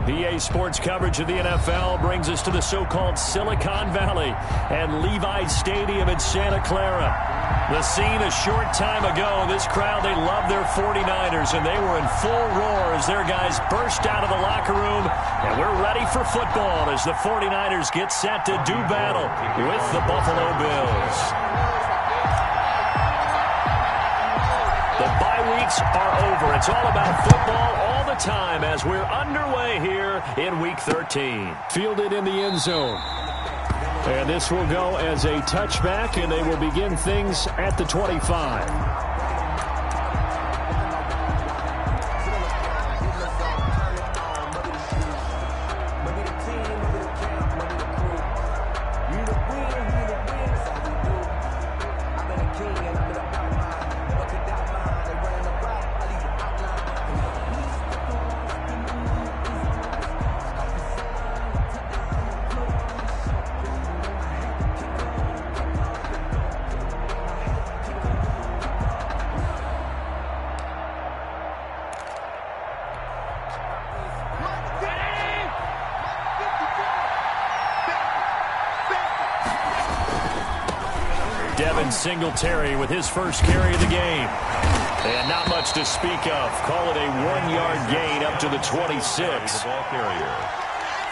PA Sports coverage of the NFL brings us to the so-called Silicon Valley and Levi's Stadium in Santa Clara. The scene a short time ago, this crowd, they love their 49ers, and they were in full roar as their guys burst out of the locker room. And we're ready for football as the 49ers get set to do battle with the Buffalo Bills. The bye weeks are over. It's all about football all the time as we're underway here in Week 13. Fielded in the end zone. And this will go as a touchback, and they will begin things at the 25. Singletary with his first carry of the game. And not much to speak of. Call it a 1-yard gain up to the 26.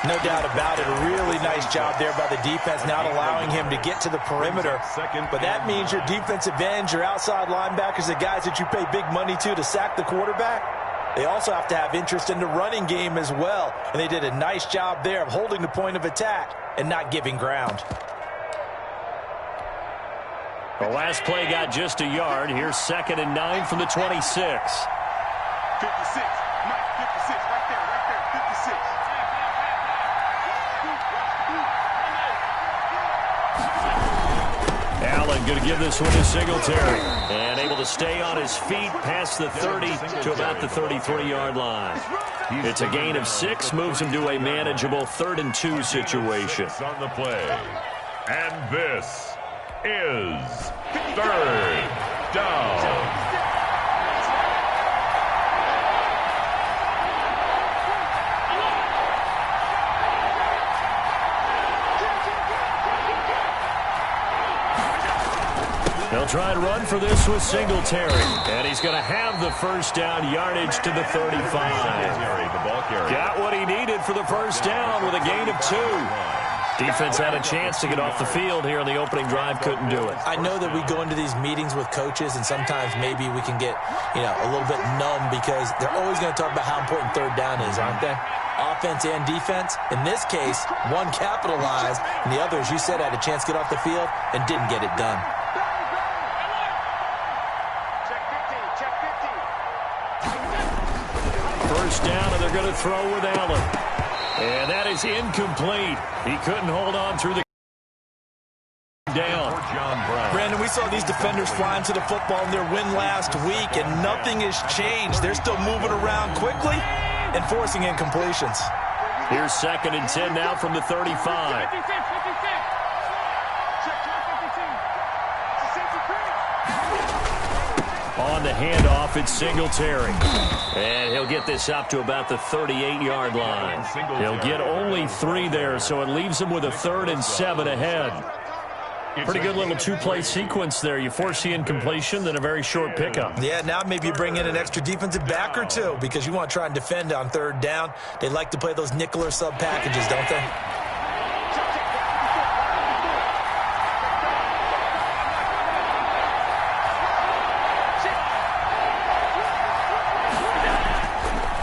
No doubt about it. A really nice job there by the defense, not allowing him to get to the perimeter. But that means your defensive ends, your outside linebackers, the guys that you pay big money to sack the quarterback, they also have to have interest in the running game as well. And they did a nice job there of holding the point of attack and not giving ground. The last play got just a yard. Here's 2nd and 9 from the 26. 56. Mike, 56. Right there. 56. Allen going to give this one to Singletary. And able to stay on his feet past the 30 to about the 33-yard line. It's a gain of 6. Moves him to a manageable 3rd and 2 situation. On the play. And this is 3rd down. They'll try and run for this with Singletary. And he's going to have the first down yardage to the 35. Got what he needed for the first down with a gain of 2. Defense had a chance to get off the field here in the opening drive, couldn't do it. I know that we go into these meetings with coaches, and sometimes maybe we can get, a little bit numb because they're always going to talk about how important 3rd down is, aren't they? Offense and defense. In this case, one capitalized, and the other, as you said, had a chance to get off the field and didn't get it done. First down, and they're going to throw with Allen. And that is incomplete. He couldn't hold on through the down. Brandon, we saw these defenders flying to the football in their win last week, and nothing has changed. They're still moving around quickly and forcing incompletions. Here's 2nd and 10 now from the 35. On the handoff, it's Singletary. And he'll get this up to about the 38-yard line. He'll get only 3 there, so it leaves him with a 3rd and 7 ahead. Pretty good little 2-play sequence there. You force the incompletion, then a very short pickup. Yeah, now maybe you bring in an extra defensive back or 2 because you want to try and defend on 3rd down. They like to play those nickel or sub packages, don't they?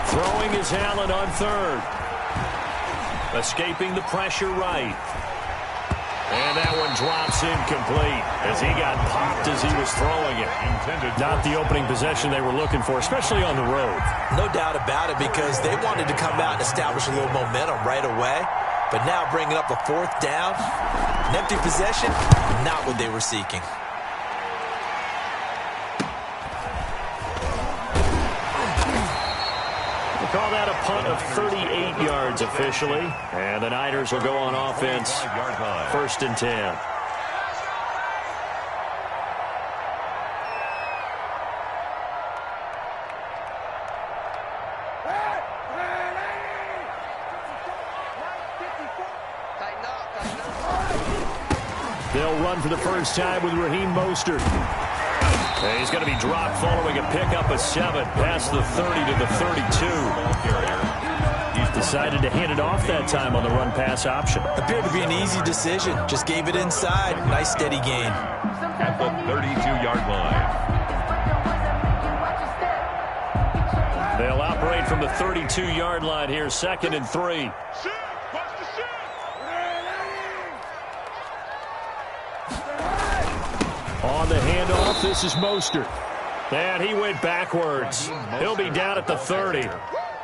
Throwing is Allen on 3rd. Escaping the pressure right. And that one drops incomplete as he got popped as he was throwing it. Not the opening possession they were looking for, especially on the road. No doubt about it, because they wanted to come out and establish a little momentum right away. But now bringing up a 4th down, an empty possession, not what they were seeking. Call that a punt of 38 yards officially. And the Niners will go on offense. 1st and 10. They'll run for the first time with Raheem Mostert. And he's going to be dropped following a pickup of 7 past the 30 to the 32. He's decided to hand it off that time on the run-pass option. Appeared to be an easy decision. Just gave it inside. Nice steady gain. At the 32-yard line. They'll operate from the 32-yard line here, 2nd and 3. On the handoff, this is Mostert. And he went backwards. He'll be down at the 30.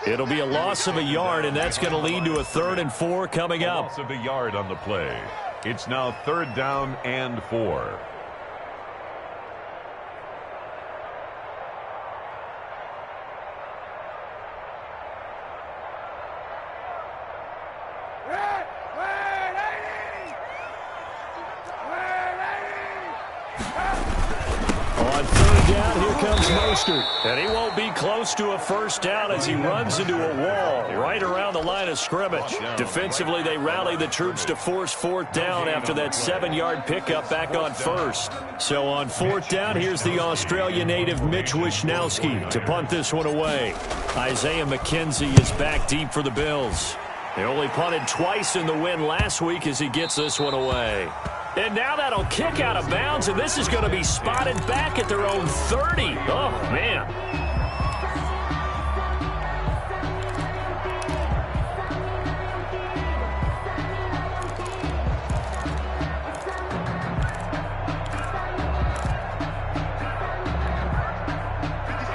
It'll be a loss of a yard, and that's going to lead to a 3rd and 4 coming up. Loss of a yard on the play. It's now 3rd down and 4. And he won't be close to a first down as he runs into a wall right around the line of scrimmage. Defensively, they rally the troops to force 4th down after that 7-yard pickup back on 1st. So on 4th down, here's the Australia native Mitch Wishnowsky to punt this one away. Isaiah McKenzie is back deep for the Bills. They only punted twice in the win last week as he gets this one away. And now that'll kick out of bounds, and this is going to be spotted back at their own 30. Oh, man.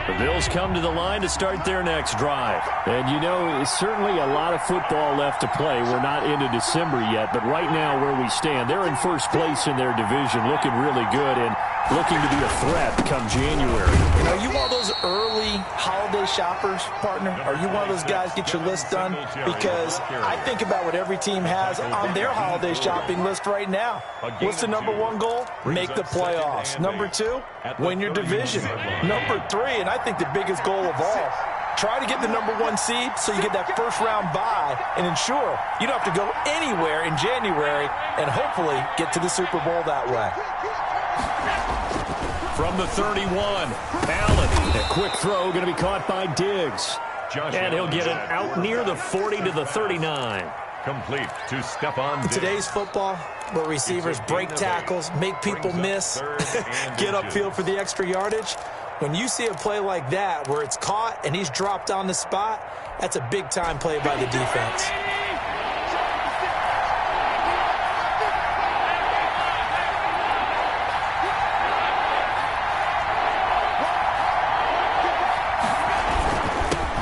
The Bills come to the line to start their next drive. And, you know, it's certainly a lot of football left to play. We're not into December yet, but right now where we stand, they're in first place in their division, looking really good and looking to be a threat come January. You know, you want those early holiday shoppers, partner? Are you one of those guys get your list done? Because I think about what every team has on their holiday shopping list right now. What's the number 1 goal? Make the playoffs. Number 2, win your division. Number 3, and I think the biggest goal of all, try to get the number 1 seed so you get that first-round bye and ensure you don't have to go anywhere in January and hopefully get to the Super Bowl that way. From the 31, Allen, a quick throw going to be caught by Diggs. And he'll get it out near the 40 to the 39. Complete to Stephon Diggs. Today's football, where receivers break tackles, make people miss, get upfield for the extra yardage. When you see a play like that where it's caught and he's dropped on the spot, that's a big-time play by the defense.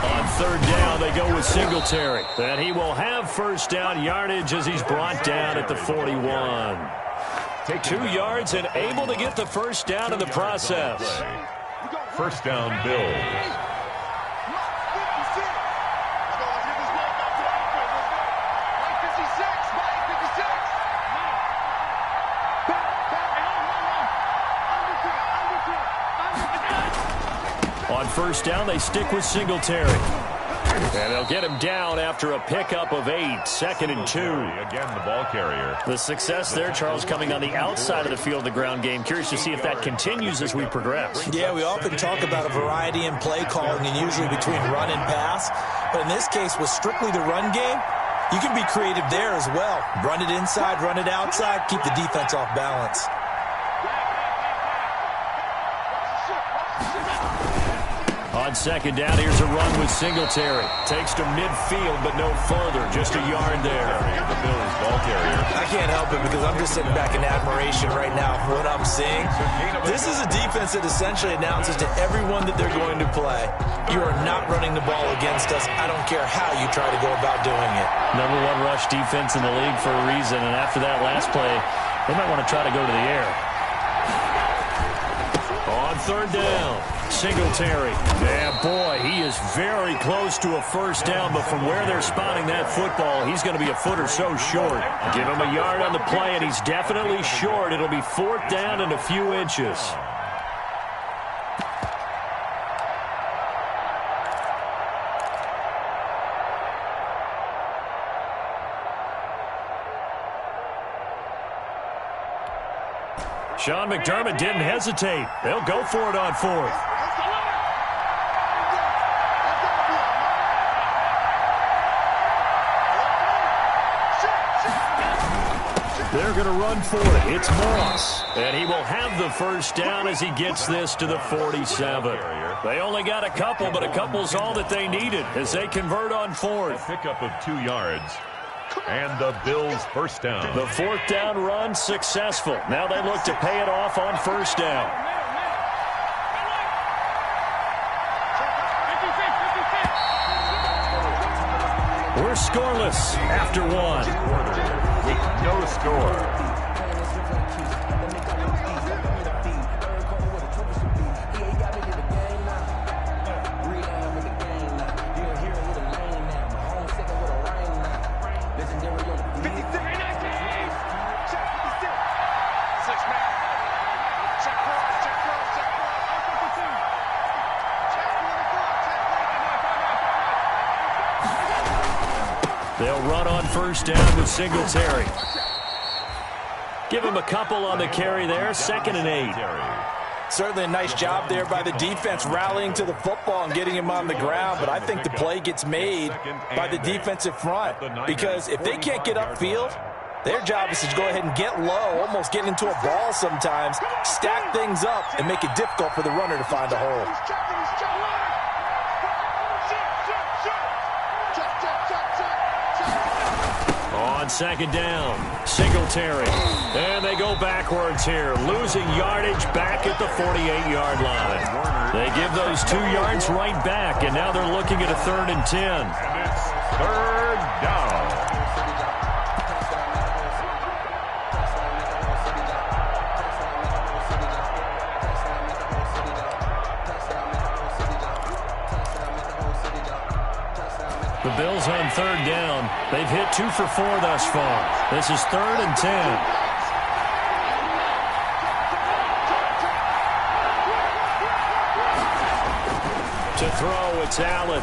On 3rd down, they go with Singletary. And he will have first down yardage as he's brought down at the 41. 2 yards and able to get the first down in the process. First down, Bills. On first down, they stick with Singletary. And they'll get him down after a pickup of 8, 2nd and 2. Again, the ball carrier. The success there, Charles, coming on the outside of the field, the ground game. Curious to see if that continues as we progress. Yeah, we often talk about a variety in play calling and usually between run and pass. But in this case, with strictly the run game, you can be creative there as well. Run it inside, run it outside, keep the defense off balance. On 2nd down, here's a run with Singletary. Takes to midfield, but no further. Just a yard there. The Bills ball carrier. I can't help it because I'm just sitting back in admiration right now for what I'm seeing. This is a defense that essentially announces to everyone that they're going to play, you are not running the ball against us. I don't care how you try to go about doing it. Number 1 rush defense in the league for a reason, and after that last play, they might want to try to go to the air. On 3rd down, Singletary. Yeah, boy, he is very close to a first down, but from where they're spotting that football, he's going to be a foot or so short. Give him a yard on the play, and he's definitely short. It'll be 4th down and a few inches. Sean McDermott didn't hesitate. They'll go for it on fourth. They're going to run for it. It's Moss. And he will have the first down as he gets this to the 47. They only got a couple, but a couple's all that they needed as they convert on fourth. A pickup of 2 yards. And the Bills first down. The fourth down run successful. Now they look to pay it off on first down. We're scoreless after one. With no score. They'll run on first down with Singletary. Give him a couple on the carry there. 2nd and 8. Certainly a nice job there by the defense rallying to the football and getting him on the ground. But I think the play gets made by the defensive front. Because if they can't get upfield, their job is to go ahead and get low, almost get into a ball sometimes, stack things up, and make it difficult for the runner to find a hole. On 2nd down, Singletary. And they go backwards here, losing yardage back at the 48-yard line. They give those 2 yards right back, and now they're looking at a 3rd and 10. And it's 3rd down. The Bills on 3rd down. They've hit 2 for 4 thus far. This is 3rd and 10. To throw, it's Allen.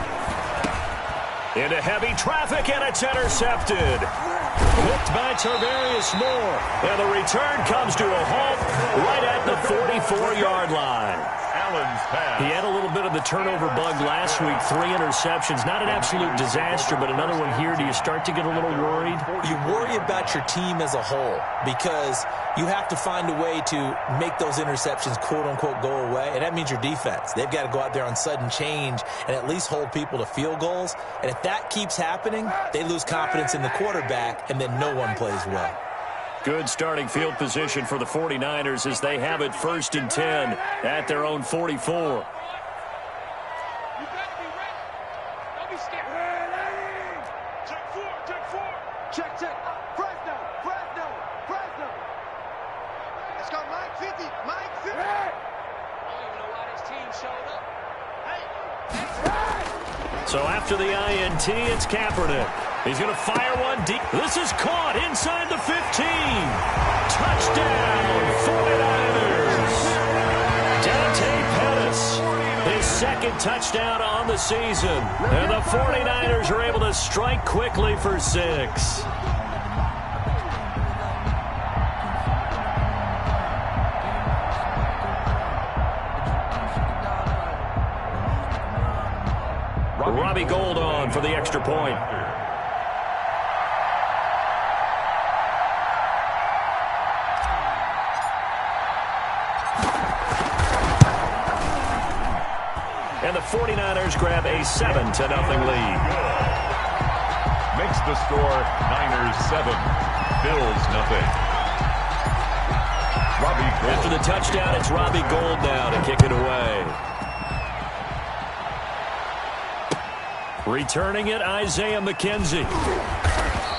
Into heavy traffic, and it's intercepted. Hooked by Tarvarius Moore. And the return comes to a halt right at the 44-yard line. Allen's pass. He had a little bit of the turnover bug last week. 3 interceptions. Not an absolute disaster, but another one here. Do you start to get a little worried? You worry about your team as a whole because you have to find a way to make those interceptions, quote-unquote, go away, and that means your defense. They've got to go out there on sudden change and at least hold people to field goals. And if that keeps happening, they lose confidence in the quarterback, and then no one plays well. Good starting field position for the 49ers as they have it 1st and 10 at their own 44. So after the INT, it's Kaepernick. He's going to fire one deep. This is caught inside the 15. Touchdown, 49ers. Dante Pettis, his 2nd touchdown on the season. And the 49ers are able to strike quickly for 6. Robbie Gould on for the extra point. And the 49ers grab a 7-0 lead. Makes the score Niners 7, Bills nothing. Robbie Gould. After the touchdown, it's Robbie Gould now to kick it away. Returning it, Isaiah McKenzie.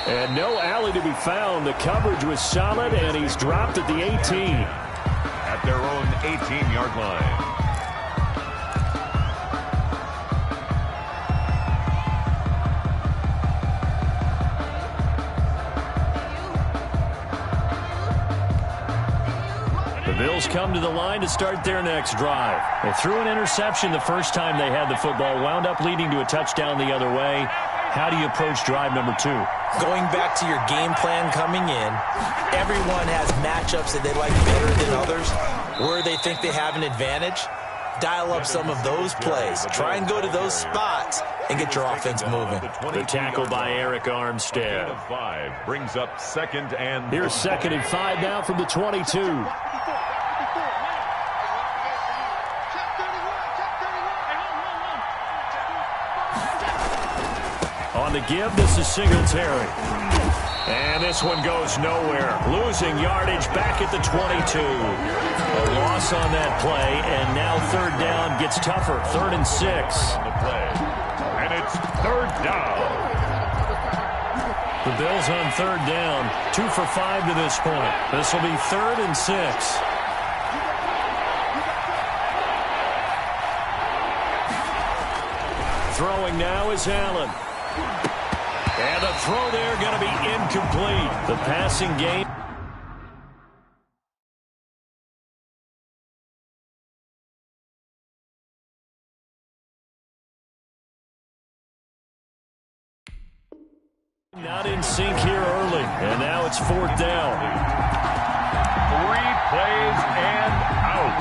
And no alley to be found. The coverage was solid, and he's dropped at the 18. At their own 18-yard line. The Bills come to the line to start their next drive. They threw an interception the first time they had the football, wound up leading to a touchdown the other way. How do you approach drive number 2? Going back to your game plan coming in, everyone has matchups that they like better than others, where they think they have an advantage. Dial up some of those plays. Try and go to those spots and get your offense moving. The tackle by Eric Armstead. 5 brings up 2nd and... Here's 2nd and 5 now from the 22. On the give, this is Singletary. And this one goes nowhere. Losing yardage back at the 22. A loss on that play, and now 3rd down gets tougher. 3rd and 6. On the play. And it's 3rd down. The Bills on 3rd down. 2 for 5 to this point. This will be 3rd and 6. Throwing now is Allen. And the throw there going to be incomplete. The passing game. Not in sync here early. And now it's 4th down. 3 plays and out.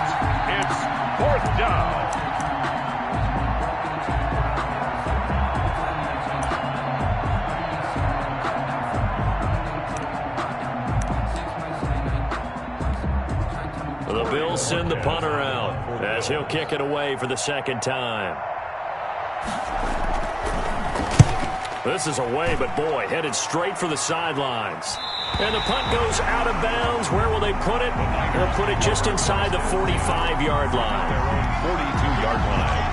It's 4th down. The Bills send the punter out as he'll kick it away for the 2nd time. This is away, but boy, headed straight for the sidelines. And the punt goes out of bounds. Where will they put it? They'll put it just inside the 45-yard line. Their own 42-yard line.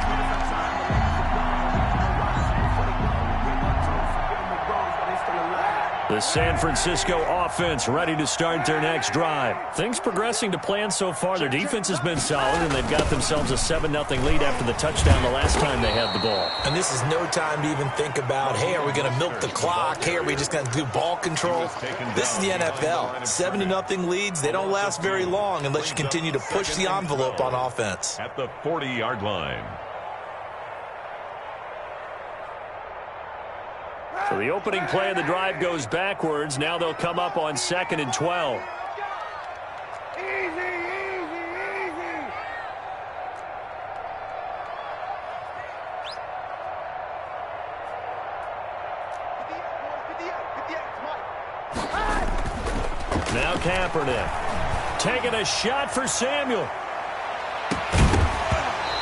The San Francisco offense ready to start their next drive. Things progressing to plan so far. Their defense has been solid, and they've got themselves a 7-0 lead after the touchdown the last time they had the ball. And this is no time to even think about, hey, are we going to milk the clock? Hey, are we just going to do ball control? This is the NFL. 7-0 leads, they don't last very long unless you continue to push the envelope on offense. At the 40-yard line. So the opening play of the drive goes backwards. Now they'll come up on 2nd and 12. Now Kaepernick taking a shot for Samuel.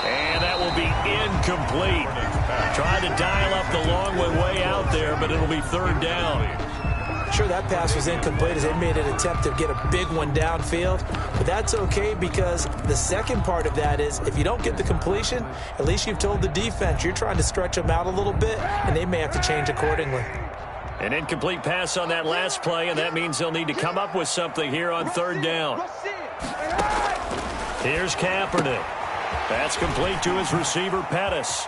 And that will be incomplete. Tried to dial up the long way out there, but it'll be 3rd down. Sure, that pass was incomplete as they made an attempt to get a big one downfield. But that's okay because the second part of that is if you don't get the completion, at least you've told the defense you're trying to stretch them out a little bit, and they may have to change accordingly. An incomplete pass on that last play, and that means they'll need to come up with something here on 3rd down. Here's Kaepernick. That's complete to his receiver, Pettis.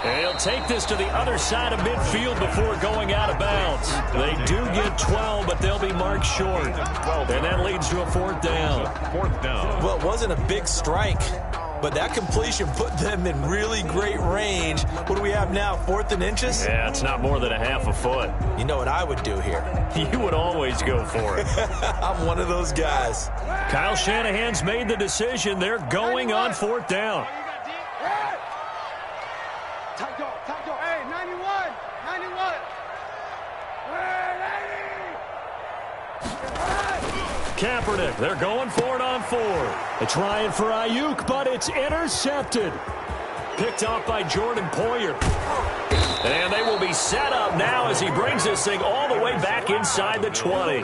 And he'll take this to the other side of midfield before going out of bounds. They do get 12, but they'll be marked short. And that leads to a 4th down. 4th down. Well, it wasn't a big strike, but that completion put them in really great range. What do we have now, 4th and inches? Yeah, it's not more than a half a foot. You know what I would do here? You would always go for it. I'm one of those guys. Kyle Shanahan's made the decision. They're going on 4th down. Hey, 91. Kaepernick, they're going for it on 4. They're trying for Ayuk, but it's intercepted. Picked off by Jordan Poyer. And they will be set up now as he brings this thing all the way back inside the 20.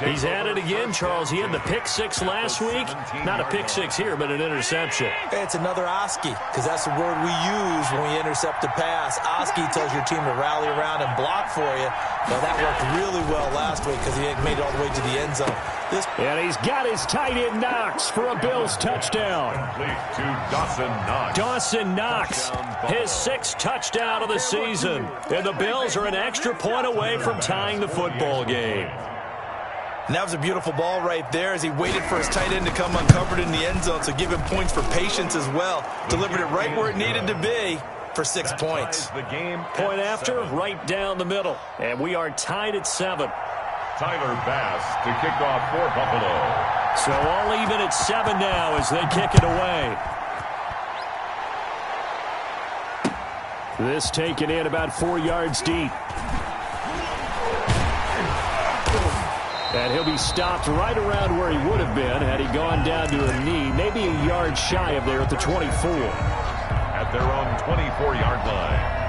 He's at it again, Charles. He had the pick 6 last week. Not a pick 6 here, but an interception. It's another Oski, because that's the word we use when we intercept a pass. Oski tells your team to rally around and block for you. Well, that worked really well last week because he made it all the way to the end zone. And he's got his tight end Knox for a Bills touchdown. Complete to Dawson Knox. Dawson Knox, his 6th touchdown of the season. And the Bills are an extra point away from tying the football game. And that was a beautiful ball right there as he waited for his tight end to come uncovered in the end zone, so give him points for patience as well. Delivered it right where it needed to be, for 6 points. Point after, right down the middle. And we are tied at 7. Tyler Bass to kick off for Buffalo. So all even at 7 now as they kick it away. This taken in about 4 yards deep. And he'll be stopped right around where he would have been had he gone down to a knee, maybe a yard shy of there at the 24. At their own 24-yard line.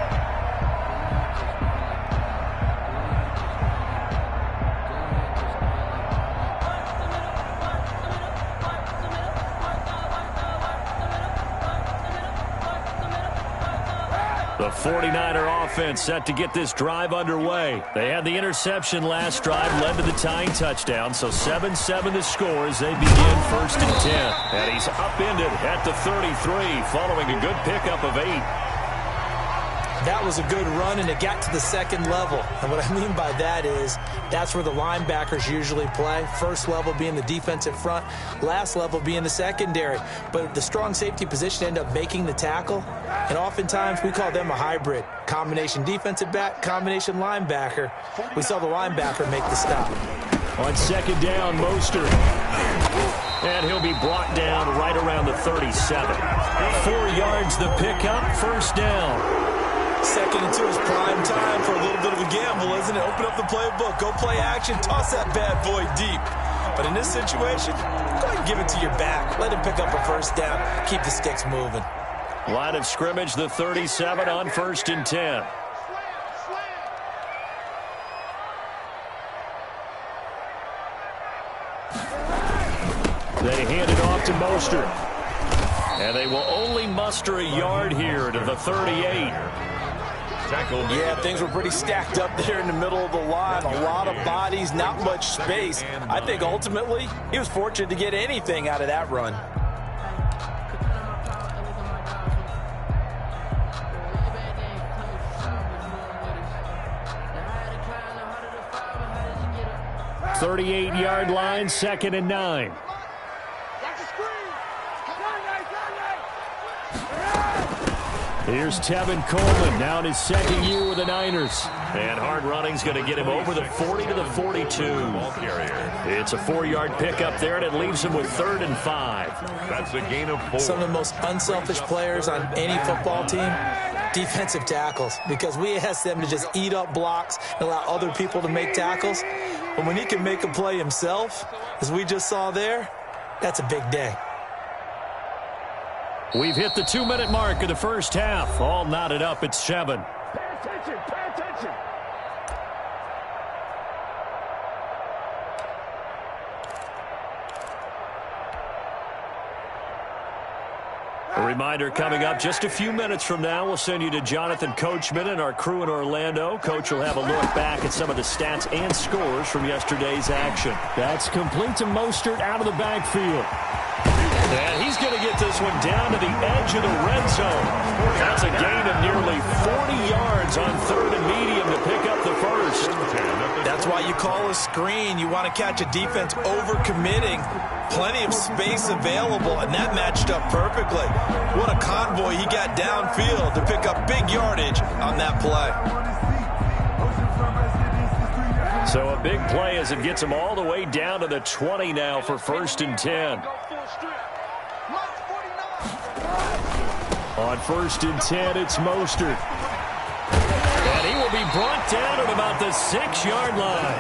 The 49er offense set to get this drive underway. They had the interception last drive, led to the tying touchdown, so 7-7 the score as they begin 1st and 10. And he's upended at the 33 following a good pickup of 8. That was a good run, and it got to the second level. And what I mean by that is that's where the linebackers usually play. First level being the defensive front, last level being the secondary. But the strong safety position ended up making the tackle, and oftentimes we call them a hybrid. Combination defensive back, combination linebacker. We saw the linebacker make the stop. On 2nd down, Mostert. And he'll be brought down right around the 37. 4 yards the pickup, 1st down. 2nd and 2 is prime time for a little bit of a gamble, isn't it? Open up the playbook, go play action, toss that bad boy deep. But in this situation, go ahead and give it to your back. Let him pick up a 1st down, keep the sticks moving. Line of scrimmage, the 37 on 1st and 10. They hand it off to Mostert. And they will only muster a yard here to the 38. Yeah, things were pretty stacked up there in the middle of the line. A lot of bodies, not much space. I think ultimately he was fortunate to get anything out of that run. $38-yard line, 2nd and 9. Here's Tevin Coleman, now in his 2nd year with the Niners. And hard running's going to get him over the 40 to the 42. It's a 4-yard pickup there, and it leaves him with 3rd and 5. That's a gain of 4. Some of the most unselfish players on any football team, defensive tackles, because we ask them to just eat up blocks and allow other people to make tackles. But when he can make a play himself, as we just saw there, that's a big day. We've hit the 2-minute mark of the first half. All knotted up at 7. Pay attention, pay attention. A reminder coming up just a few minutes from now. We'll send you to Jonathan Coachman and our crew in Orlando. Coach will have a look back at some of the stats and scores from yesterday's action. That's complete to Mostert out of the backfield. And he's going to get this one down to the edge of the red zone. That's a gain of nearly 40 yards on 3rd and medium to pick up the 1st. That's why you call a screen. You want to catch a defense over-committing. Plenty of space available, and that matched up perfectly. What a convoy he got downfield to pick up big yardage on that play. So a big play as it gets him all the way down to the 20 now for 1st and 10. On 1st and 10, it's Mostert. And he will be brought down at about the 6-yard line.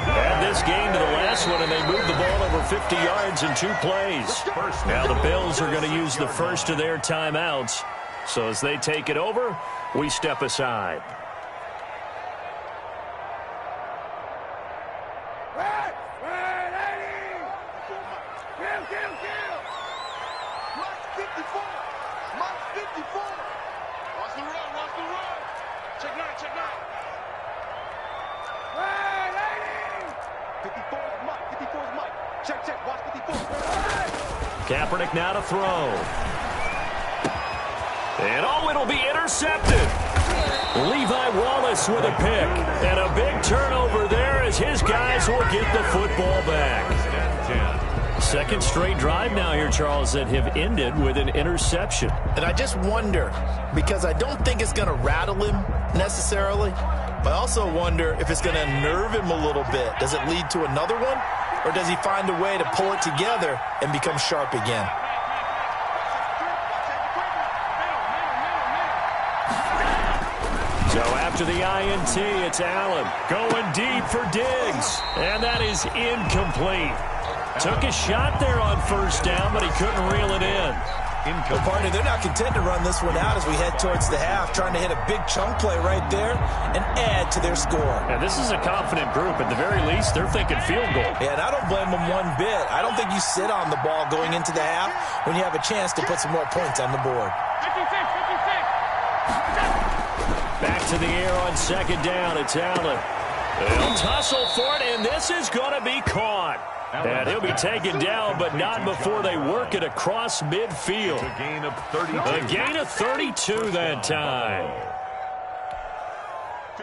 And this game to the last one, and they moved the ball over 50 yards in 2 plays. Now the Bills are going to use the first of their timeouts. So as they take it over, we step aside. Kaepernick now to throw. And it'll be intercepted. Levi Wallace with a pick. And a big turnover there as his guys will get the football back. Second straight drive now here, Charles, that have ended with an interception. And I just wonder, because I don't think it's going to rattle him necessarily, but I also wonder if it's going to nerve him a little bit. Does it lead to another one, or does he find a way to pull it together and become sharp again? So after the INT, it's Allen going deep for Diggs. And that is incomplete. Took a shot there on first down, but he couldn't reel it in. Well, partner, they're not content to run this one out as we head towards the half, trying to hit a big chunk play right there and add to their score. And this is a confident group. At the very least, they're thinking field goal. Yeah, and I don't blame them one bit. I don't think you sit on the ball going into the half when you have a chance to put some more points on the board. Back to the air on second down. It's Allen. They'll tussle for it, and this is going to be caught. And he'll be taken down, but not before they work it across midfield. A gain of 32. A gain of 32 that time.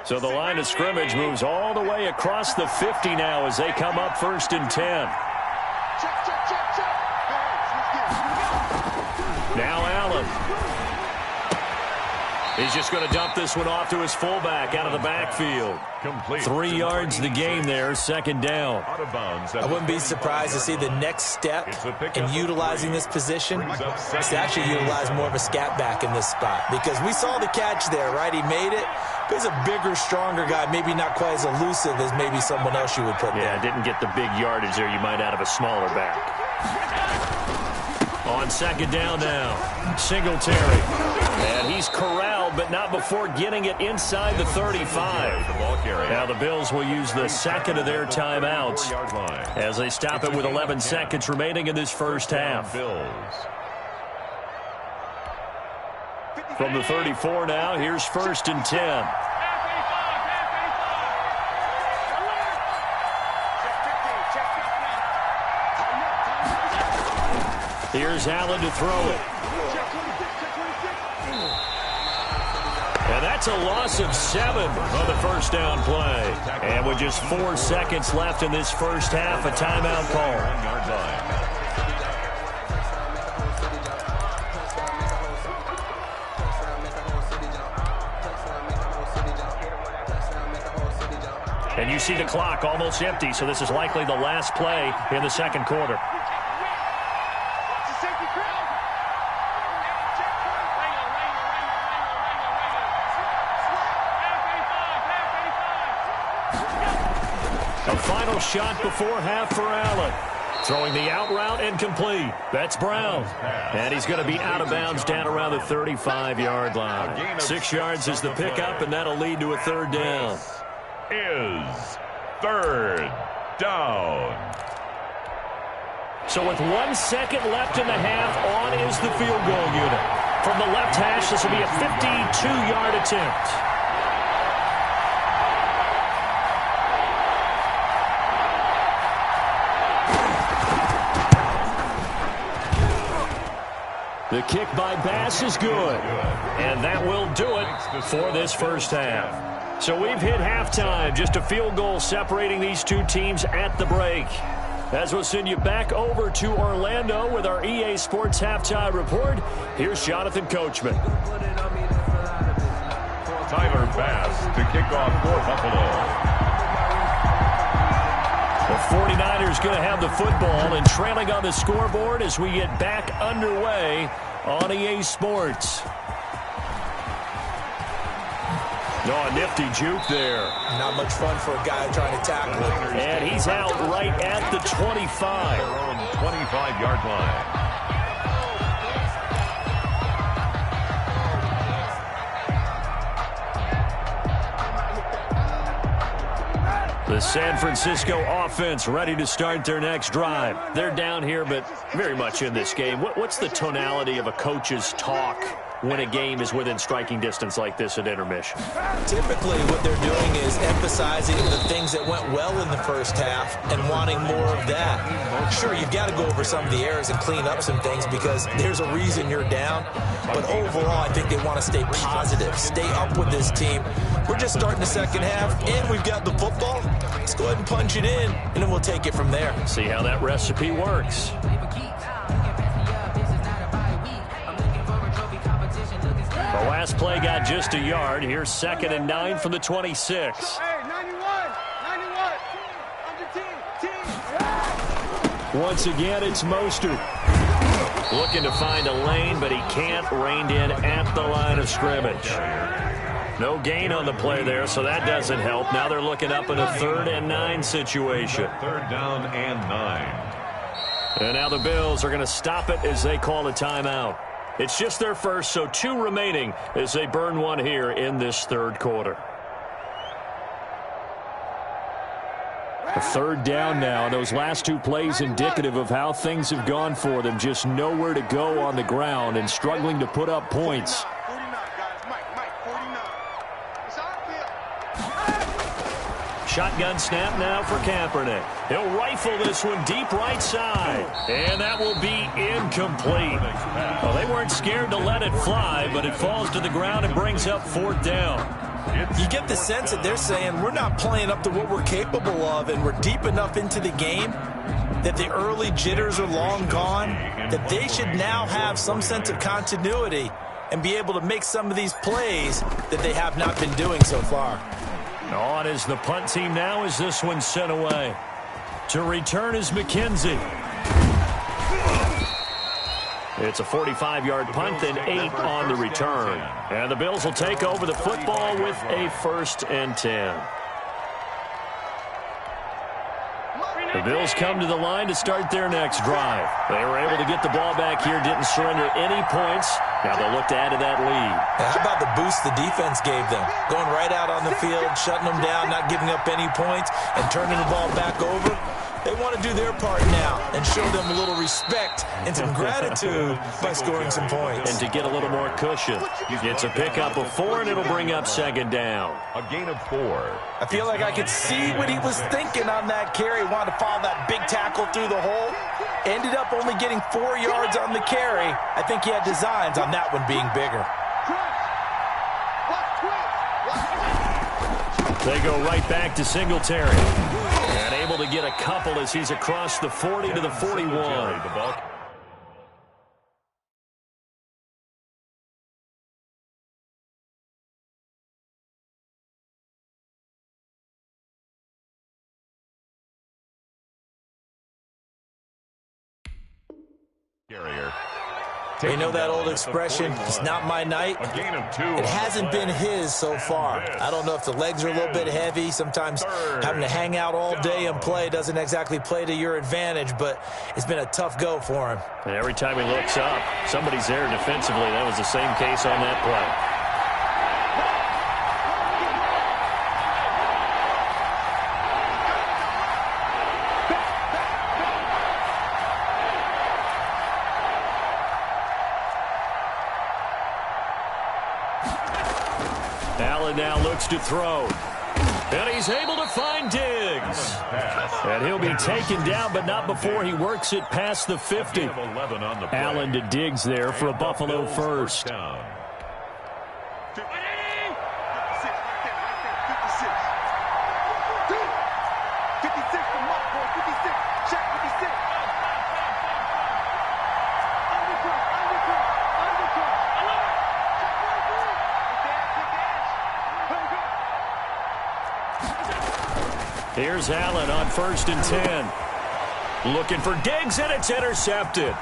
So the line of scrimmage moves all the way across the 50 now as they come up 1st and 10. Now Allen. He's just going to dump this one off to his fullback out of the backfield. Complete. 3 yards the game there, second down. Out of bounds. I wouldn't be surprised to see the next step in utilizing this position is to actually utilize more of a scat back in this spot. Because we saw the catch there, right? He made it. But he's a bigger, stronger guy, maybe not quite as elusive as maybe someone else you would put there. Yeah, didn't get the big yardage there you might out of a smaller back. On second down now, Singletary. And he's corralled, but not before getting it inside the 35. Now the Bills will use the second of their timeouts as they stop it with 11 seconds remaining in this first half. From the 34 now, here's 1st and 10. Here's Allen to throw it. And that's a loss of 7 on the first down play. And with just 4 seconds left in this first half, a timeout call. And you see the clock almost empty, so this is likely the last play in the second quarter. A final shot before half for Allen. Throwing the out route and complete. That's Brown. And he's going to be out of bounds down around the 35-yard line. 6 yards is the pickup, and that'll lead to a third down. Is third down. So with 1 second left in the half, on is the field goal unit. From the left hash, this will be a 52-yard attempt. The kick by Bass is good, and that will do it for this first half. So we've hit halftime, just a field goal separating these two teams at the break. As we'll send you back over to Orlando with our EA Sports Halftime Report, here's Jonathan Coachman. Tyler Bass to kick off for Buffalo. The 49ers going to have the football and trailing on the scoreboard as we get back underway on EA Sports. Oh, a nifty juke there. Not much fun for a guy trying to tackle it. And he's out right at the 25. Their own 25-yard line. The San Francisco offense ready to start their next drive. They're down here, but very much in this game. What's the tonality of a coach's talk when a game is within striking distance like this at intermission? Typically, what they're doing is emphasizing the things that went well in the first half and wanting more of that. Sure, you've got to go over some of the errors and clean up some things because there's a reason you're down. But overall, I think they want to stay positive, stay up with this team. We're just starting the second half, and we've got the football. mistakes, go ahead and punch it in, and then we'll take it from there. See how that recipe works. The last play got just a yard. Here's 2nd and 9 from the 26. Hey, 91, team. Once again, it's Mostert. Looking to find a lane, but he can't. Reined in at the line of scrimmage. No gain on the play there, so that doesn't help. Now they're looking up in a 3rd and 9 situation. 3rd down and 9. And now the Bills are going to stop it as they call a timeout. It's just their first, so 2 remaining as they burn one here in this 3rd quarter. A 3rd down now. Those last 2 plays indicative of how things have gone for them. Just nowhere to go on the ground and struggling to put up points. Shotgun snap now for Kaepernick. He'll rifle this one deep right side. And that will be incomplete. Well, they weren't scared to let it fly, but it falls to the ground and brings up 4th down. You get the sense that they're saying we're not playing up to what we're capable of, and we're deep enough into the game that the early jitters are long gone, that they should now have some sense of continuity and be able to make some of these plays that they have not been doing so far. On is the punt team now as this one's sent away. To return is McKenzie. It's a 45-yard punt and 8 on the return. And the Bills will take over the football with a 1st and 10. The Bills come to the line to start their next drive. They were able to get the ball back here, didn't surrender any points. Now they'll look to add to that lead. Now, how about the boost the defense gave them? Going right out on the field, shutting them down, not giving up any points, and turning the ball back over. They want to do their part now and show them a little respect and some gratitude by scoring some points. And to get a little more cushion. It's a pickup of 4, and it'll bring up 2nd down. A gain of 4. I feel like I could see what he was thinking on that carry. Wanted to follow that big tackle through the hole. Ended up only getting 4 yards on the carry. I think he had designs on that one being bigger. They go right back to Singletary. And able to get a couple as he's across the 40 to the 41. Carrier. You know that old expression, it's not my night? A gain of 2. It hasn't been his so far. I don't know if the legs are a little bit heavy. Sometimes having to hang out all day and play doesn't exactly play to your advantage, but it's been a tough go for him. And every time he looks up, somebody's there defensively. That was the same case on that play. Allen now looks to throw. And he's able to find Diggs. And he'll be taken down, but not before he works it past the 50. Allen to Diggs there for a Buffalo first. Here's Allen on 1st and 10. Looking for Diggs, and it's intercepted.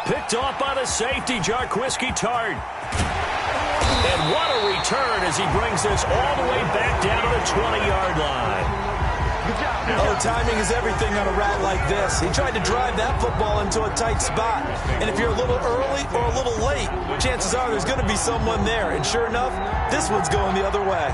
Picked off by the safety, Jarquiski Tart. And what a return as he brings this all the way back down to the 20-yard line. Oh, timing is everything on a route like this. He tried to drive that football into a tight spot. And if you're a little early or a little late, chances are there's going to be someone there. And sure enough, this one's going the other way.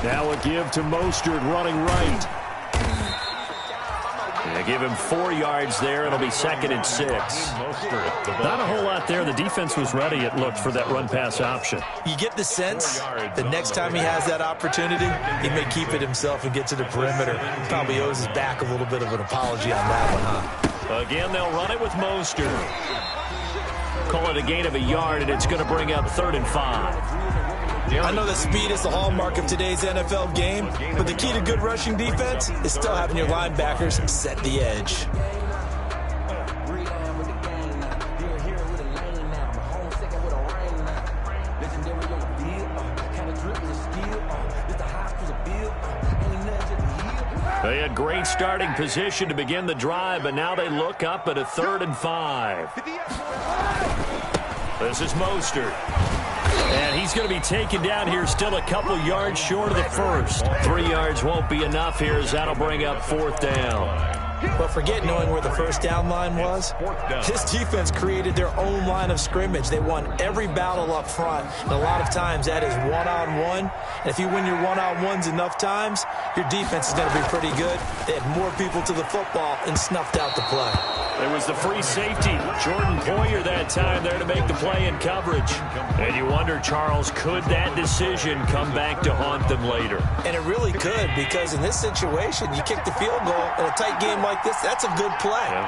Now a give to Mostert running right. They give him 4 yards there. It'll be 2nd and 6. Not a whole lot there. The defense was ready, it looked, for that run-pass option. You get the sense the next time he has that opportunity, he may keep it himself and get to the perimeter. He probably owes his back a little bit of an apology on that one, huh? Again, they'll run it with Mostert. Call it a gain of a yard, and it's going to bring up 3rd and 5. I know that speed is the hallmark of today's NFL game, but the key to good rushing defense is still having your linebackers set the edge. They had great starting position to begin the drive, but now they look up at a 3rd and 5. This is Mostert. And he's going to be taken down here, still a couple yards short of the first. 3 yards won't be enough here, as that'll bring up 4th down. But forget knowing where the first down line was. This defense created their own line of scrimmage. They won every battle up front, and a lot of times that is one-on-one. And if you win your one-on-ones enough times, your defense is going to be pretty good. They had more people to the football and snuffed out the play. There was the free safety, Jordan Poyer, that time there to make the play in coverage. And you wonder, Charles, could that decision come back to haunt them later? And it really could, because in this situation, you kick the field goal in a tight game like this, that's a good play. Yeah.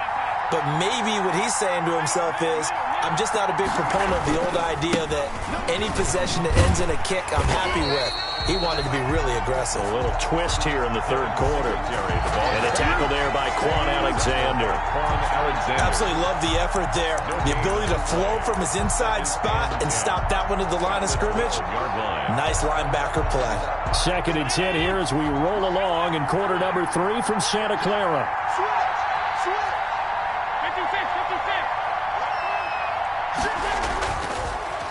But maybe what he's saying to himself is, I'm just not a big proponent of the old idea that any possession that ends in a kick, I'm happy with. He wanted to be really aggressive. A little twist here in the 3rd quarter. And a tackle there by Quan Alexander. Absolutely love the effort there. The ability to flow from his inside spot and stop that one at the line of scrimmage. Nice linebacker play. 2nd and 10 here as we roll along in quarter number 3 from Santa Clara.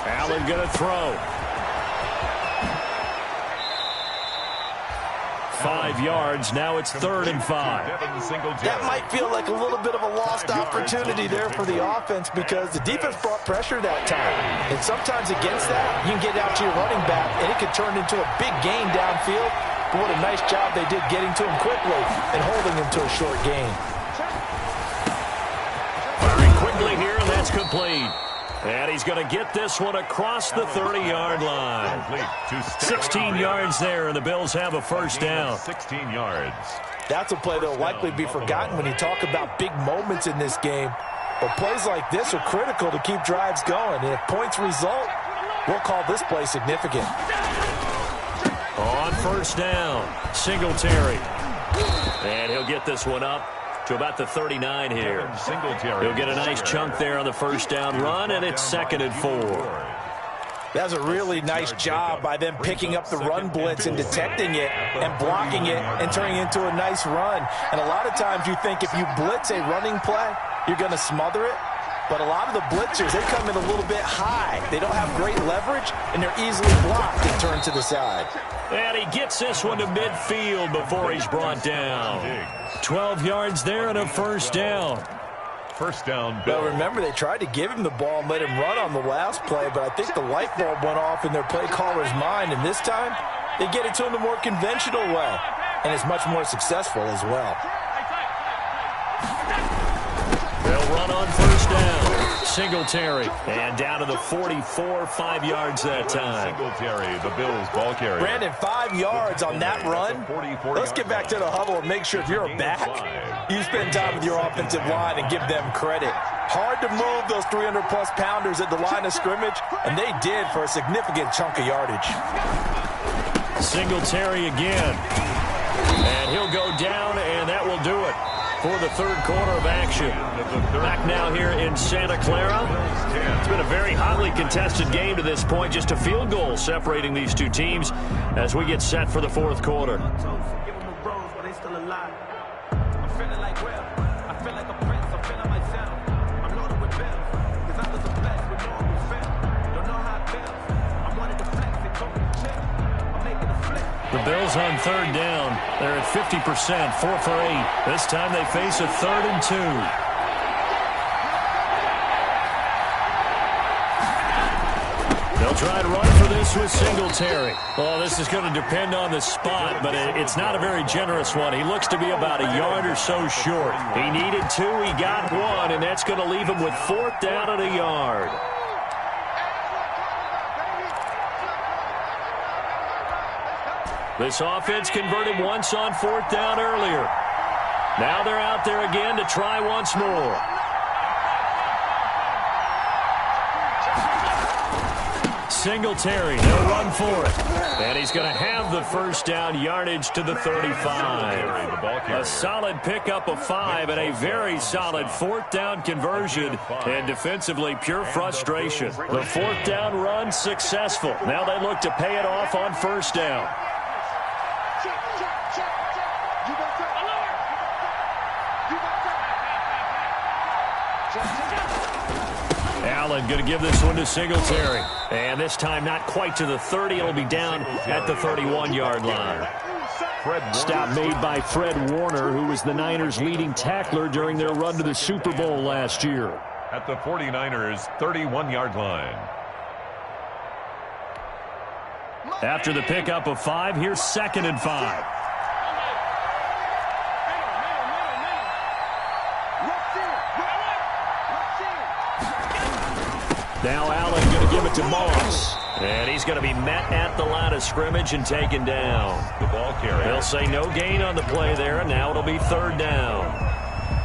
Allen going to throw. 5 yards. Now it's 3rd and 5. That might feel like a little bit of a lost opportunity there for the offense, because the defense brought pressure that time. And sometimes against that, you can get out to your running back, and it could turn into a big gain downfield. But what a nice job they did getting to him quickly and holding him to a short gain. Firing quickly here, and that's complete. And he's going to get this one across the 30-yard line. 16 yards there, and the Bills have a first down. 16 yards. That's a play that will likely be forgotten when you talk about big moments in this game. But plays like this are critical to keep drives going. And if points result, we'll call this play significant. On first down, Singletary. And he'll get this one up to about the 39 here. He'll get a nice chunk there on the first down run, and it's 2nd and 4. That's a really nice job by them picking up the run blitz and detecting it and blocking it and turning it into a nice run. And a lot of times you think if you blitz a running play, you're going to smother it. But a lot of the blitzers, they come in a little bit high. They don't have great leverage, and they're easily blocked and turned to the side. And he gets this one to midfield before he's brought down. 12 yards there and a first down. First down, Bill. Well, remember, they tried to give him the ball and let him run on the last play, but I think the light bulb went off in their play caller's mind, and this time they get it to him the more conventional way, and it's much more successful as well. They'll run on first down. Singletary. And down to the 44, 5 yards that time. Singletary, the Bills ball carrier. Brandon, 5 yards on that run. Let's get back to the huddle and make sure if you're a back, you spend time with your offensive line and give them credit. Hard to move those 300-plus pounders at the line of scrimmage, and they did for a significant chunk of yardage. Singletary again. And he'll go down, and that will do it for the 3rd quarter of action. Back now here in Santa Clara. It's been a very hotly contested game to this point. Just a field goal separating these two teams as we get set for the 4th quarter. The Bills on 3rd down. They're at 50%, 4 for 8. This time they face a 3rd and 2. They'll try to run for this with Singletary. Well, this is going to depend on the spot, but it's not a very generous one. He looks to be about a yard or so short. He needed 2, he got 1, and that's going to leave him with 4th down and a yard. This offense converted once on 4th down earlier. Now they're out there again to try once more. Singletary, they'll run for it. And he's going to have the 1st down, yardage to the 35. A solid pickup of 5 and a very solid 4th down conversion. And defensively, pure frustration. The 4th down run successful. Now they look to pay it off on 1st down. Allen going to give this one to Singletary. And this time not quite to the 30. It'll be down at the 31-yard line. Stop made by Fred Warner, who was the Niners' leading tackler during their run to the Super Bowl last year. At the 49ers' 31-yard line. After the pickup of 5, here's 2nd and 5. Now Allen going to give it to Moss. And he's going to be met at the line of scrimmage and taken down. The ball carrier. They'll say no gain on the play there, and now it'll be 3rd down.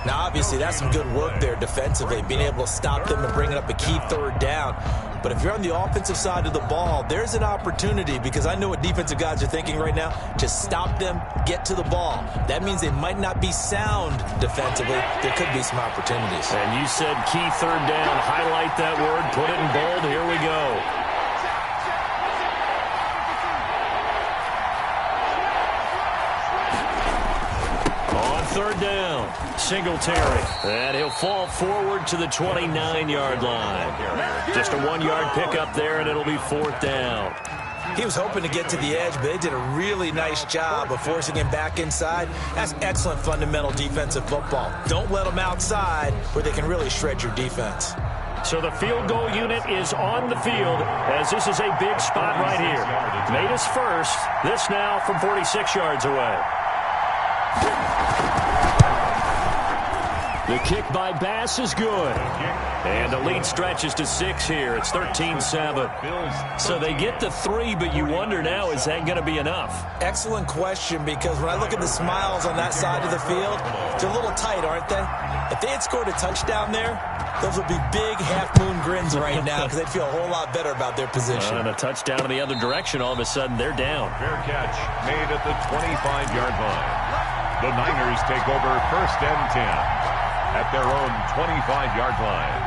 Now, obviously, that's some good work there defensively, being able to stop them and bringing up a key 3rd down. But if you're on the offensive side of the ball, there's an opportunity, because I know what defensive guys are thinking right now, to stop them, get to the ball. That means they might not be sound defensively. There could be some opportunities. And you said key 3rd down. Highlight that word. Put it in bold. Here we go. On 3rd down, Singletary. And he'll fall forward to the 29-yard line. Just a 1-yard pickup there, and it'll be 4th down. He was hoping to get to the edge, but they did a really nice job of forcing him back inside. That's excellent fundamental defensive football. Don't let them outside where they can really shred your defense. So the field goal unit is on the field, as this is a big spot right here. Made us first. This now from 46 yards away. The kick by Bass is good. And the lead stretches to 6 here. It's 13-7. So they get to 3, but you wonder now, is that going to be enough? Excellent question, because when I look at the smiles on that side of the field, they're a little tight, aren't they? If they had scored a touchdown there, those would be big half-moon grins right now, because they'd feel a whole lot better about their position. And a touchdown in the other direction, all of a sudden they're down. Fair catch made at the 25-yard line. The Niners take over 1st and 10 at their own 25-yard line.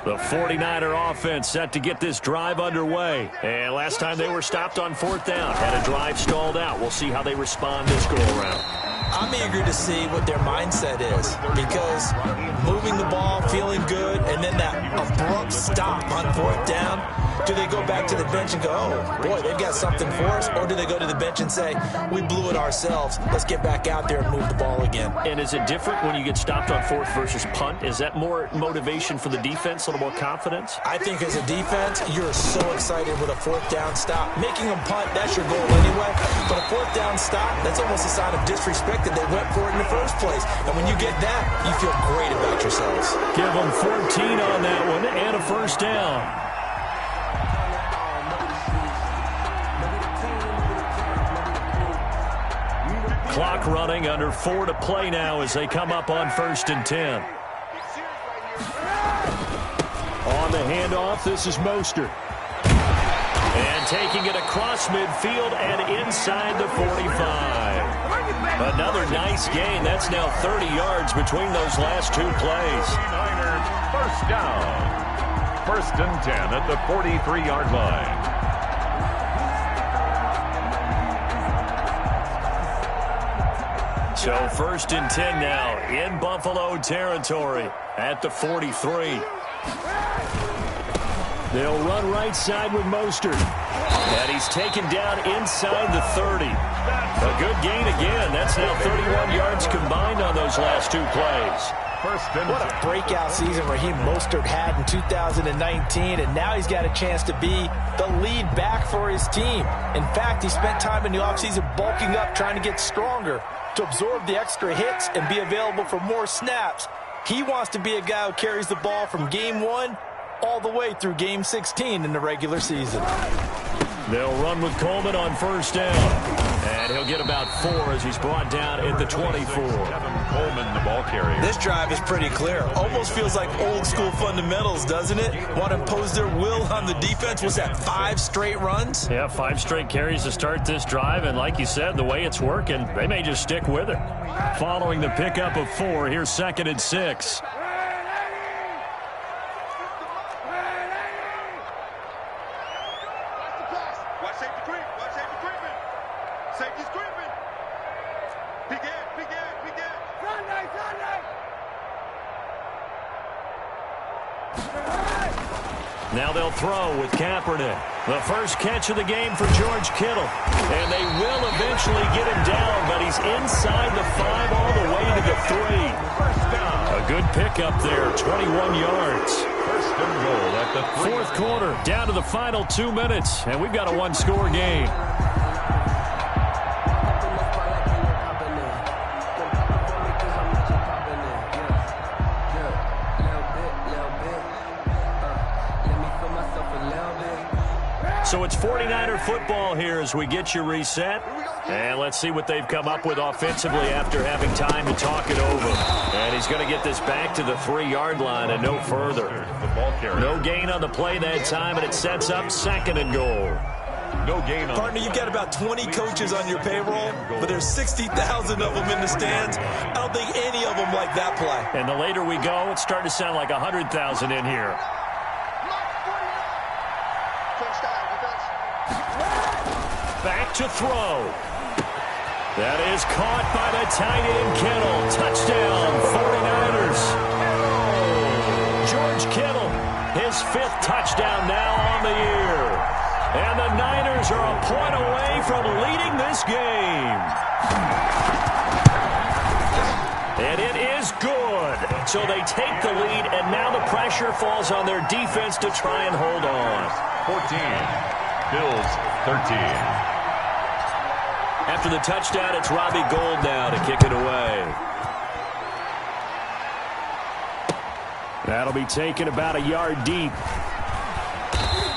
The 49er offense set to get this drive underway. And last time they were stopped on 4th down, had a drive stalled out. We'll see how they respond this go-around. I'm eager to see what their mindset is, because moving the ball, feeling good, and then that abrupt stop on 4th down, do they go back to the bench and go, oh, boy, they've got something for us, or do they go to the bench and say, we blew it ourselves, let's get back out there and move the ball again? And is it different when you get stopped on 4th versus punt? Is that more motivation for the defense, a little more confidence? I think as a defense, you're so excited with a 4th down stop. Making them punt, that's your goal anyway, but a 4th down stop, that's almost a sign of disrespect that they went for it in the first place. And when you get that, you feel great about yourselves. Give them 14 on that one and a 1st down. Clock running, under 4 to play now as they come up on 1st and 10. On the handoff, this is Mostert. And taking it across midfield and inside the 45. Another nice gain. That's now 30 yards between those last 2 plays. Niners 1st down. 1st and 10 at the 43-yard line. So 1st and 10 now in Buffalo territory at the 43. They'll run right side with Mostert. And he's taken down inside the 30. A good gain again. That's now 31 yards combined on those last 2 plays. What a breakout season Raheem Mostert had in 2019, and now he's got a chance to be the lead back for his team. In fact, he spent time in the offseason bulking up, trying to get stronger to absorb the extra hits and be available for more snaps. He wants to be a guy who carries the ball from game 1 all the way through game 16 in the regular season. They'll run with Coleman on first down. And he'll get about 4 as he's brought down at the 24. Coleman, the ball carrier. This drive is pretty clear. Almost feels like old school fundamentals, doesn't it? Want to impose their will on the defense. Was that 5 straight runs? Yeah, 5 straight carries to start this drive. And like you said, the way it's working, they may just stick with it. Following the pickup of 4, here's 2nd and 6. Now they'll throw with Kaepernick. The first catch of the game for George Kittle. And they will eventually get him down, but he's inside the 5 all the way to the 3. A good pickup there, 21 yards. First and goal at the 3. Fourth quarter, down to the final 2 minutes, and we've got a 1-score game. So it's 49er football here as we get you reset. And let's see what they've come up with offensively after having time to talk it over. And he's going to get this back to the 3-yard line and no further. No gain on the play that time, and it sets up 2nd and goal. No gain on. Partner, you've got about 20 coaches on your payroll, but there's 60,000 of them in the stands. I don't think any of them like that play. And the later we go, it's starting to sound like 100,000 in here. Back to throw. That is caught by the tight end, Kittle. Touchdown, 49ers. George Kittle, his 5th touchdown now on the year. And the Niners are a point away from leading this game. And it is good. So they take the lead, and now the pressure falls on their defense to try and hold on. 14. Bills 13. After the touchdown, it's Robbie Gould now to kick it away. That'll be taken about a yard deep.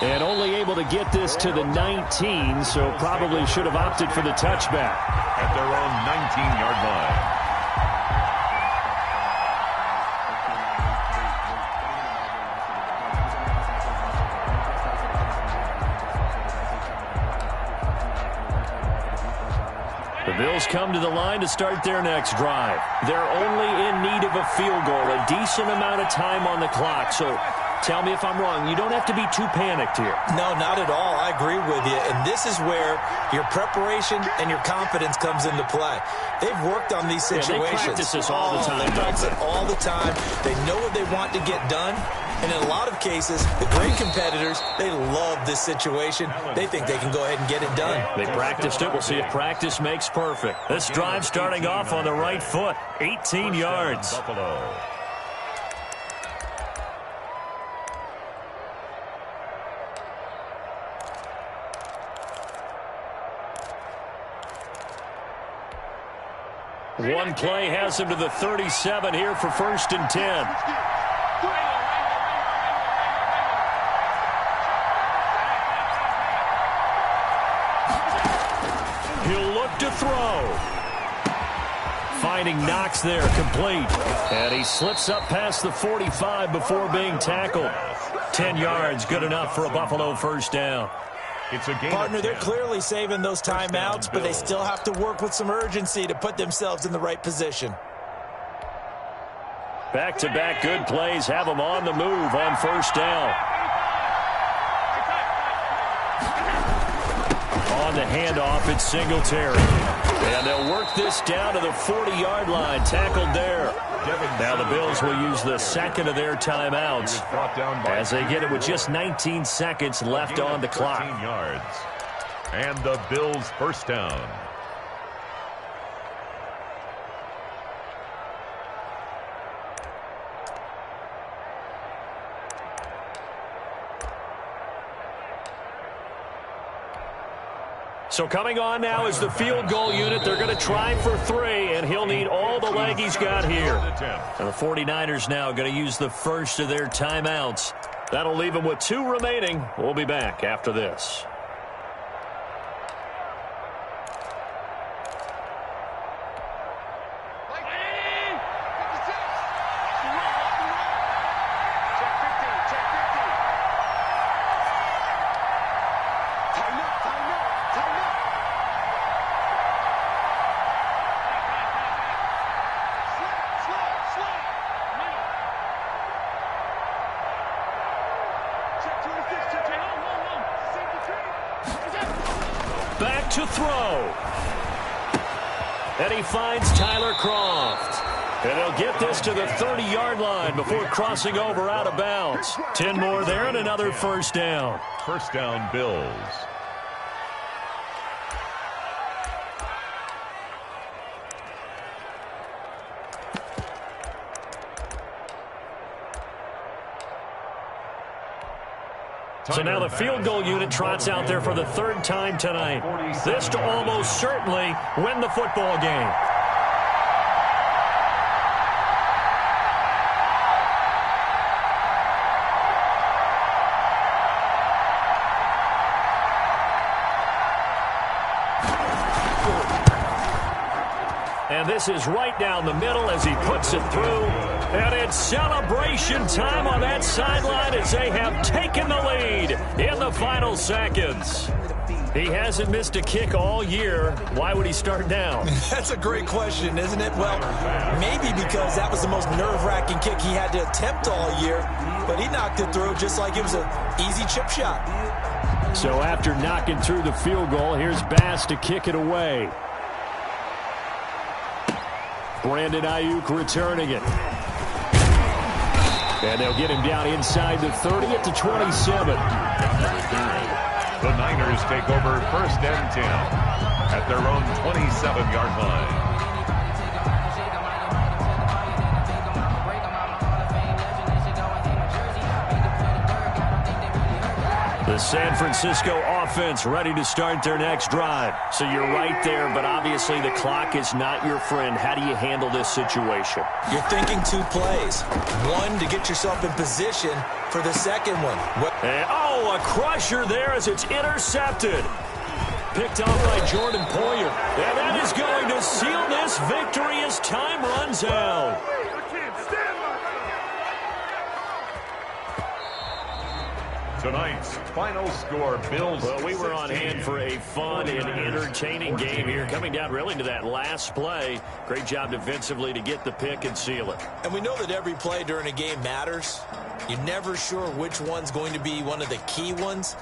And only able to get this to the 19, so probably should have opted for the touchback. At their own 19-yard line. The Bills come to the line to start their next drive. They're only in need of a field goal, a decent amount of time on the clock. So tell me if I'm wrong. You don't have to be too panicked here. No, not at all. I agree with you. And this is where your preparation and your confidence comes into play. They've worked on these situations. Yeah, they practice this all the time. They practice it all the time. They know what they want to get done. And in a lot of cases, the great competitors, they love this situation. They think they can go ahead and get it done. They practiced it. We'll see if practice makes perfect. This drive starting off on the right foot. 18 yards. Buffalo. One play has him to the 37 here for 1st and 10. He'll look to throw. Finding Knox there, complete. And he slips up past the 45 before being tackled. 10 yards, good enough for a Buffalo first down. It's a game. Partner, they're clearly saving those timeouts, but they still have to work with some urgency to put themselves in the right position. Back-to-back good plays have them on the move on first down. On the handoff, it's Singletary. And they'll work this down to the 40-yard line. Tackled there. Now the Bills will use the second of their timeouts as they get it with just 19 seconds left on the clock. Yards. And the Bills first down. So coming on now is the field goal unit. They're going to try for 3, and he'll need all the leg he's got here. And the 49ers now going to use the first of their timeouts. That'll leave them with 2 remaining. We'll be back after this. Back to throw. And he finds Tyler Croft. And he'll get this to the 30-yard line before crossing over out of bounds. 10 more there and another first down. First down, Bills. So now the field goal unit trots out there for the 3rd time tonight. This to almost certainly win the football game. And this is right down the middle as he puts it through. And it's celebration time on that sideline as they have taken the lead in the final seconds. He hasn't missed a kick all year. Why would he start now? That's a great question, isn't it? Well, maybe because that was the most nerve-wracking kick he had to attempt all year. But he knocked it through just like it was an easy chip shot. So after knocking through the field goal, here's Bass to kick it away. Brandon Ayuk returning it. And they'll get him down inside the 30 at the 27. The Niners take over first and 10 at their own 27-yard line. The San Francisco offense ready to start their next drive. So you're right there, but obviously the clock is not your friend. How do you handle this situation? You're thinking 2 plays. One, to get yourself in position for the second one. And, a crusher there as it's intercepted. Picked off by Jordan Poyer. And that is going to seal this victory as time runs out. Tonight's final score, Bills. Well, we were on hand for a fun and entertaining game here. Coming down really to that last play. Great job defensively to get the pick and seal it. And we know that every play during a game matters. You're never sure which one's going to be one of the key ones.